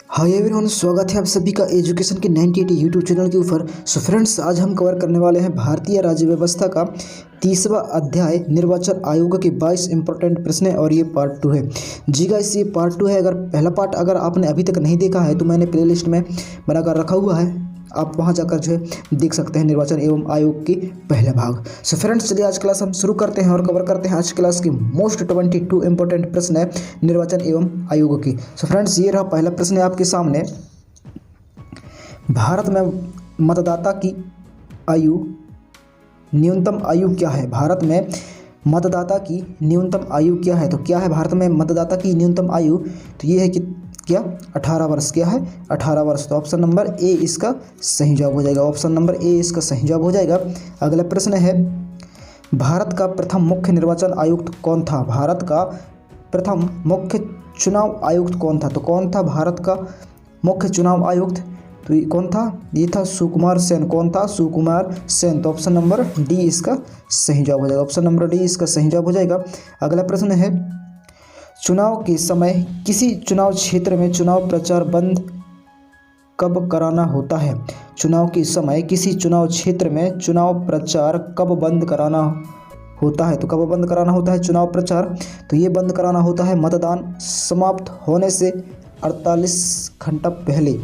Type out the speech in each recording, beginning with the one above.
Hi everyone, स्वागत है आप सभी का एजुकेशन के 98 यूट्यूब चैनल के ऊपर। सो फ्रेंड्स, आज हम कवर करने वाले हैं भारतीय राज्य व्यवस्था का 30वां अध्याय निर्वाचन आयोग के 22 इंपॉर्टेंट प्रश्न है और ये पार्ट 2 है। जी गाइस, ये पार्ट 2 है। अगर पहला पार्ट अगर आपने अभी तक नहीं देखा है तो मैंने प्लेलिस्ट में बनाकर रखा हुआ है, आप वहां जाकर जो है देख सकते हैं निर्वाचन एवं आयोग की पहला भाग। सो फ्रेंड्स, चलिए आज क्लास हम शुरू करते हैं और कवर करते हैं आज क्लास की मोस्ट 22 इंपॉर्टेंट प्रश्न है निर्वाचन एवं आयोग की। सो फ्रेंड्स, ये रहा पहला प्रश्न है आपके सामने। भारत में मतदाता की आयु, न्यूनतम आयु क्या है? भारत में मतदाता की न्यूनतम आयु क्या है? तो क्या है भारत में मतदाता की न्यूनतम आयु? तो ये है कि क्या 18 वर्ष। क्या है? 18 वर्ष। तो ऑप्शन नंबर ए इसका सही जवाब हो जाएगा। ऑप्शन नंबर ए इसका सही जवाब हो जाएगा। अगला प्रश्न है, भारत का प्रथम मुख्य निर्वाचन आयुक्त कौन था? भारत का प्रथम मुख्य चुनाव आयुक्त कौन था? तो कौन था भारत का मुख्य चुनाव आयुक्त? तो ये कौन था? ये था सुकुमार सेन। कौन था? सुकुमार सेन। तो ऑप्शन नंबर डी इसका सही जवाब हो जाएगा। ऑप्शन नंबर डी इसका सही जवाब हो जाएगा। अगला प्रश्न है, चुनाव के समय किसी चुनाव क्षेत्र में चुनाव प्रचार बंद कब कराना होता है? चुनाव के समय किसी चुनाव क्षेत्र में चुनाव प्रचार कब बंद कराना होता है? तो कब बंद कराना होता है चुनाव प्रचार? तो ये बंद कराना होता है मतदान समाप्त होने से 48 घंटा पहले।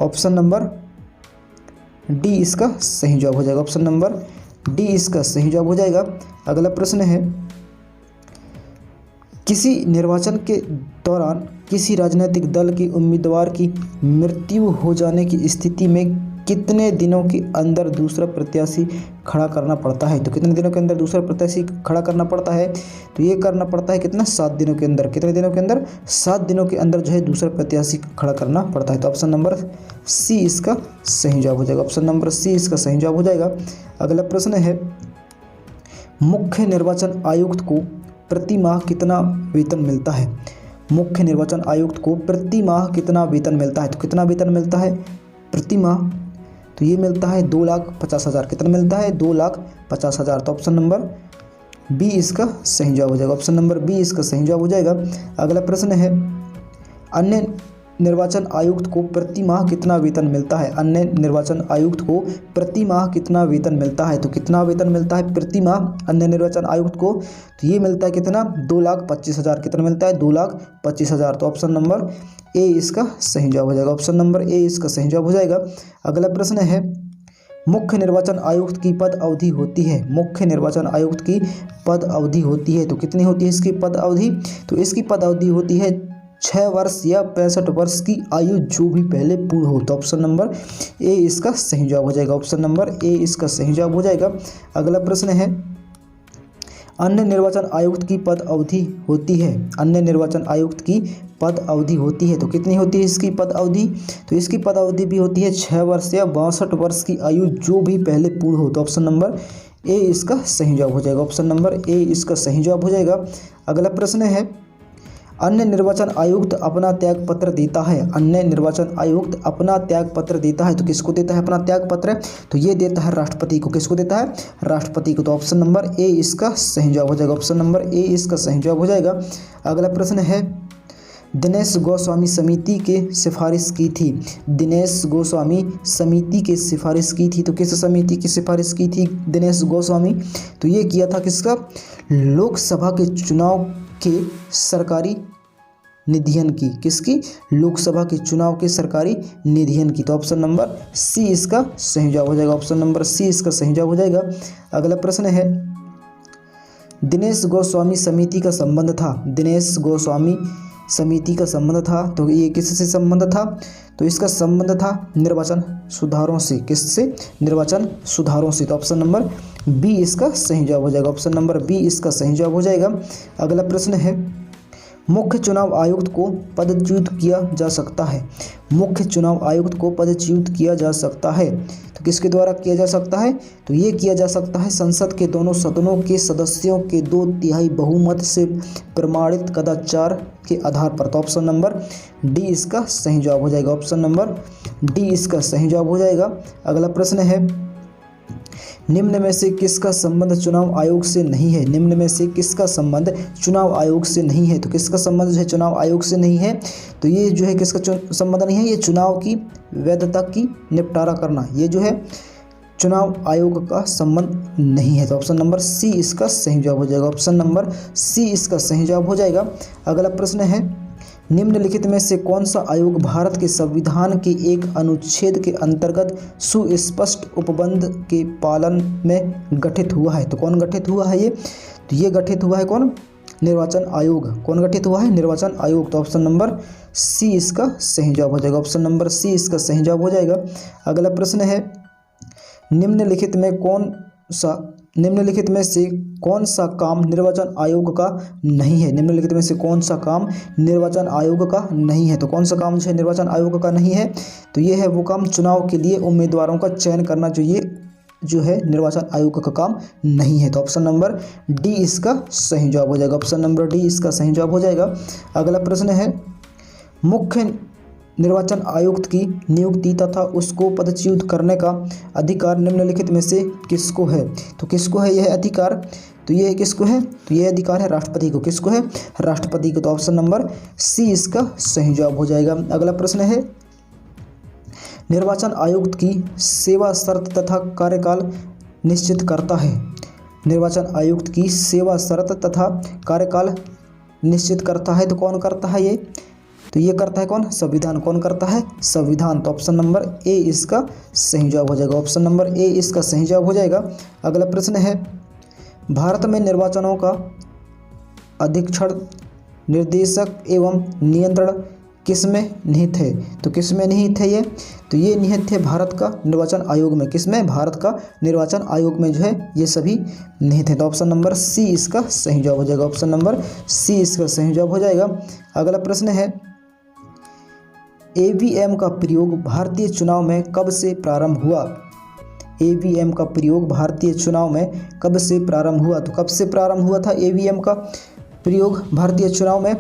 ऑप्शन नंबर डी इसका सही जवाब हो जाएगा। ऑप्शन नंबर डी इसका सही जवाब हो जाएगा। अगला प्रश्न है, किसी निर्वाचन के दौरान किसी राजनीतिक दल के उम्मीदवार की मृत्यु हो जाने की स्थिति में कितने दिनों के अंदर दूसरा प्रत्याशी खड़ा करना पड़ता है? तो कितने दिनों के अंदर दूसरा प्रत्याशी खड़ा करना पड़ता है? तो ये करना पड़ता है कितना? 7 दिनों के अंदर। कितने दिनों के अंदर? 7 दिनों के अंदर जो है दूसरा प्रत्याशी खड़ा करना पड़ता है। तो ऑप्शन नंबर सी इसका सही जवाब हो जाएगा। ऑप्शन नंबर सी इसका सही जवाब हो जाएगा। अगला प्रश्न है, मुख्य निर्वाचन आयुक्त को प्रति माह कितना वेतन मिलता है? मुख्य निर्वाचन आयुक्त को प्रति माह कितना वेतन मिलता है? तो कितना वेतन मिलता है प्रति माह? तो ये मिलता है 2,50,000। कितना मिलता है? 2,50,000। तो ऑप्शन नंबर बी इसका सही जवाब हो जाएगा। ऑप्शन नंबर बी इसका सही जवाब हो जाएगा। अगला प्रश्न है, अन्य निर्वाचन आयुक्त को प्रति माह कितना वेतन मिलता है? अन्य निर्वाचन आयुक्त को प्रति माह कितना वेतन मिलता है? तो कितना वेतन मिलता है प्रति माह अन्य निर्वाचन आयुक्त को? तो ये मिलता है कितना? 2,25,000। कितना मिलता है? 2,25,000। तो ऑप्शन नंबर ए इसका सही जवाब हो जाएगा। ऑप्शन नंबर ए इसका सही जवाब हो जाएगा। अगला प्रश्न है, मुख्य निर्वाचन आयुक्त की पद अवधि होती है। मुख्य निर्वाचन आयुक्त की पद अवधि होती है। तो कितनी होती है इसकी पद अवधि? तो इसकी पद अवधि होती है 6 वर्ष या 65 वर्ष की आयु जो भी पहले पूर्ण हो। तो ऑप्शन नंबर ए इसका सही जवाब हो जाएगा। ऑप्शन नंबर ए इसका सही जवाब हो जाएगा। अगला प्रश्न है, अन्य निर्वाचन आयुक्त की पद अवधि होती है। अन्य निर्वाचन आयुक्त की पद अवधि होती है। तो कितनी होती है इसकी पद अवधि? तो इसकी पद अवधि भी होती है 6 वर्ष या 62 वर्ष की आयु जो भी पहले पूर्ण हो। तो ऑप्शन नंबर ए इसका सही जवाब हो जाएगा। ऑप्शन नंबर ए इसका सही जवाब हो जाएगा। अगला प्रश्न है, अन्य निर्वाचन आयुक्त अपना त्याग पत्र देता है। अन्य निर्वाचन आयुक्त अपना त्याग पत्र देता है। तो किसको देता है अपना त्याग पत्र? तो ये देता है राष्ट्रपति को। किसको देता है? राष्ट्रपति को। तो ऑप्शन नंबर ए इसका सही जवाब हो जाएगा। ऑप्शन नंबर ए इसका सही जवाब हो जाएगा। अगला प्रश्न है, दिनेश गोस्वामी समिति के सिफारिश की थी। दिनेश गोस्वामी समिति की सिफारिश की थी। तो किस समिति की सिफारिश की थी दिनेश गोस्वामी? तो ये किया था किसका? लोकसभा के चुनाव के सरकारी निधियन की। किसकी? लोकसभा के चुनाव के सरकारी निधियन की। तो ऑप्शन नंबर सी इसका सही जवाब हो जाएगा। ऑप्शन नंबर सी इसका सही जवाब हो जाएगा। अगला प्रश्न है, दिनेश गोस्वामी समिति का संबंध था। दिनेश गोस्वामी समिति का संबंध था। तो ये किससे संबंध था? तो इसका संबंध था निर्वाचन सुधारों से। किससे? निर्वाचन सुधारों से। तो ऑप्शन नंबर बी इसका सही जवाब हो जाएगा। ऑप्शन नंबर बी इसका सही जवाब हो जाएगा। अगला प्रश्न है, मुख्य चुनाव आयुक्त को पदच्युत किया जा सकता है। मुख्य चुनाव आयुक्त को पदच्युत किया जा सकता है। तो किसके द्वारा किया जा सकता है? तो ये किया जा सकता है संसद के दोनों सदनों के सदस्यों के 2/3 बहुमत से प्रमाणित कदाचार के आधार पर। तो ऑप्शन नंबर डी इसका सही जवाब हो जाएगा। ऑप्शन नंबर डी इसका सही जवाब हो जाएगा। अगला प्रश्न है, निम्न में से किसका संबंध चुनाव आयोग से नहीं है? निम्न में से किसका संबंध चुनाव आयोग से नहीं है? तो किसका संबंध जो है चुनाव आयोग से नहीं है? तो ये जो है किसका संबंध नहीं है? ये चुनाव की वैधता की निपटारा करना, ये जो है चुनाव आयोग का संबंध नहीं है। तो ऑप्शन नंबर सी इसका सही जवाब हो जाएगा। ऑप्शन नंबर सी इसका सही जवाब हो जाएगा। अगला प्रश्न है, निम्नलिखित में से कौन सा आयोग भारत के संविधान के एक अनुच्छेद के अंतर्गत सुस्पष्ट उपबंध के पालन में गठित हुआ है? तो कौन गठित हुआ है ये? तो ये गठित हुआ है कौन? निर्वाचन आयोग। कौन गठित हुआ है? निर्वाचन आयोग। तो ऑप्शन नंबर सी इसका सही जवाब हो जाएगा। ऑप्शन नंबर सी इसका सही जवाब हो जाएगा। अगला प्रश्न है, निम्नलिखित में से कौन सा काम निर्वाचन आयोग का नहीं है? निम्नलिखित में से कौन सा काम निर्वाचन आयोग का नहीं है? तो कौन सा काम जो है निर्वाचन आयोग का नहीं है? तो ये है वो काम, चुनाव के लिए उम्मीदवारों का चयन करना, जो है निर्वाचन आयोग का काम नहीं है। तो ऑप्शन नंबर डी इसका सही जवाब हो जाएगा। ऑप्शन नंबर डी इसका सही जवाब हो जाएगा। अगला प्रश्न है, मुख्य निर्वाचन आयुक्त की नियुक्ति तथा उसको पदच्युत करने का अधिकार निम्नलिखित में से किसको है? तो किसको है यह अधिकार? तो ये किसको है? तो यह अधिकार है राष्ट्रपति को। किसको है? राष्ट्रपति को। तो ऑप्शन नंबर सी इसका सही जवाब हो जाएगा। अगला प्रश्न है, निर्वाचन आयुक्त की सेवा शर्त तथा कार्यकाल निश्चित करता है। निर्वाचन आयुक्त की सेवा शर्त तथा कार्यकाल निश्चित करता है। तो कौन करता है ये? तो ये करता है कौन? संविधान। कौन करता है? संविधान। तो ऑप्शन नंबर ए इसका सही जवाब हो जाएगा। ऑप्शन नंबर ए इसका सही जवाब हो जाएगा। अगला प्रश्न है, भारत में निर्वाचनों का अधीक्षण, निर्देशक एवं नियंत्रण किसमें निहित है? तो किसमें निहित है ये? तो ये निहित है भारत का निर्वाचन आयोग में। किसमें? भारत का निर्वाचन आयोग में जो है ये सभी निहित है। तो ऑप्शन नंबर सी इसका सही जवाब हो जाएगा। ऑप्शन नंबर सी इसका सही जवाब हो जाएगा। अगला प्रश्न है, ईवीएम का प्रयोग भारतीय चुनाव में कब से प्रारंभ हुआ? ईवीएम का प्रयोग भारतीय चुनाव में कब से प्रारंभ हुआ? तो कब से प्रारंभ हुआ था ईवीएम का प्रयोग भारतीय चुनाव में?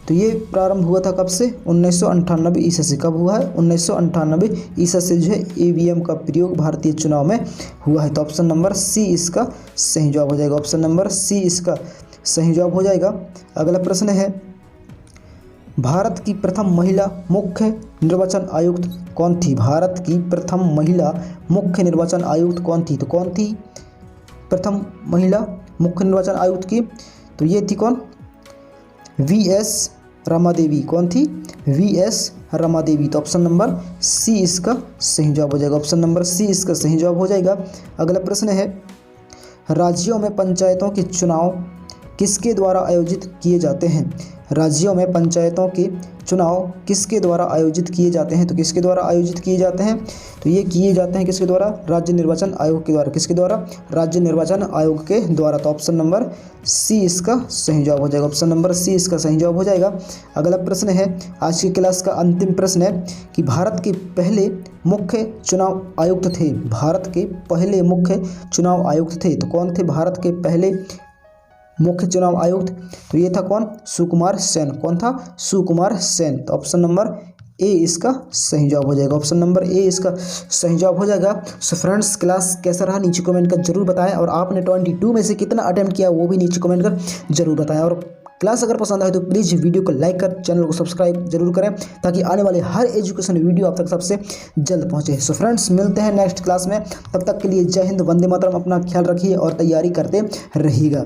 तो ये प्रारंभ हुआ था कब से? 1998 ईसा से। कब हुआ है? 1998 ईसा से जो है ईवीएम का प्रयोग भारतीय चुनाव में हुआ है। तो ऑप्शन नंबर सी इसका सही जवाब हो जाएगा। ऑप्शन नंबर सी इसका सही जवाब हो जाएगा। अगला प्रश्न है, भारत की प्रथम महिला मुख्य निर्वाचन आयुक्त कौन थी? भारत की प्रथम महिला मुख्य निर्वाचन आयुक्त कौन थी? तो कौन थी प्रथम महिला मुख्य निर्वाचन आयुक्त की? तो ये थी कौन? वी.एस. रमादेवी। कौन थी? वी.एस. रमादेवी। तो ऑप्शन नंबर सी इसका सही जवाब हो जाएगा। ऑप्शन नंबर सी इसका सही जवाब हो जाएगा। अगला प्रश्न है, राज्यों में पंचायतों के चुनाव किसके द्वारा आयोजित किए जाते हैं? राज्यों में पंचायतों के चुनाव किसके द्वारा आयोजित किए जाते हैं? तो किसके द्वारा आयोजित किए जाते हैं? तो ये किए जाते हैं किसके द्वारा? राज्य निर्वाचन आयोग के द्वारा। किसके द्वारा? राज्य निर्वाचन आयोग के द्वारा। तो ऑप्शन नंबर सी इसका सही जवाब हो जाएगा। ऑप्शन नंबर सी इसका सही जवाब हो जाएगा। अगला प्रश्न है, आज की क्लास का अंतिम प्रश्न है कि भारत के पहले मुख्य चुनाव आयुक्त थे। भारत के पहले मुख्य चुनाव आयुक्त थे। तो कौन थे भारत के पहले मुख्य चुनाव आयुक्त? तो ये था कौन? सुकुमार सेन। कौन था? सुकुमार सेन। तो ऑप्शन नंबर ए इसका सही जवाब हो जाएगा। ऑप्शन नंबर ए इसका सही जवाब हो जाएगा। सो फ्रेंड्स, क्लास कैसा रहा नीचे कमेंट कर जरूर बताएं, और आपने 22 में से कितना अटेम्प्ट किया वो भी नीचे कमेंट कर जरूर बताएं। और क्लास अगर पसंद आए तो प्लीज़ वीडियो को लाइक कर चैनल को सब्सक्राइब जरूर करें, ताकि आने वाले हर एजुकेशन वीडियो आप तक सबसे जल्द पहुंचे। सो फ्रेंड्स, मिलते हैं नेक्स्ट क्लास में। तब तक के लिए जय हिंद, वंदे मातरम। अपना ख्याल रखिए और तैयारी करते रहिएगा।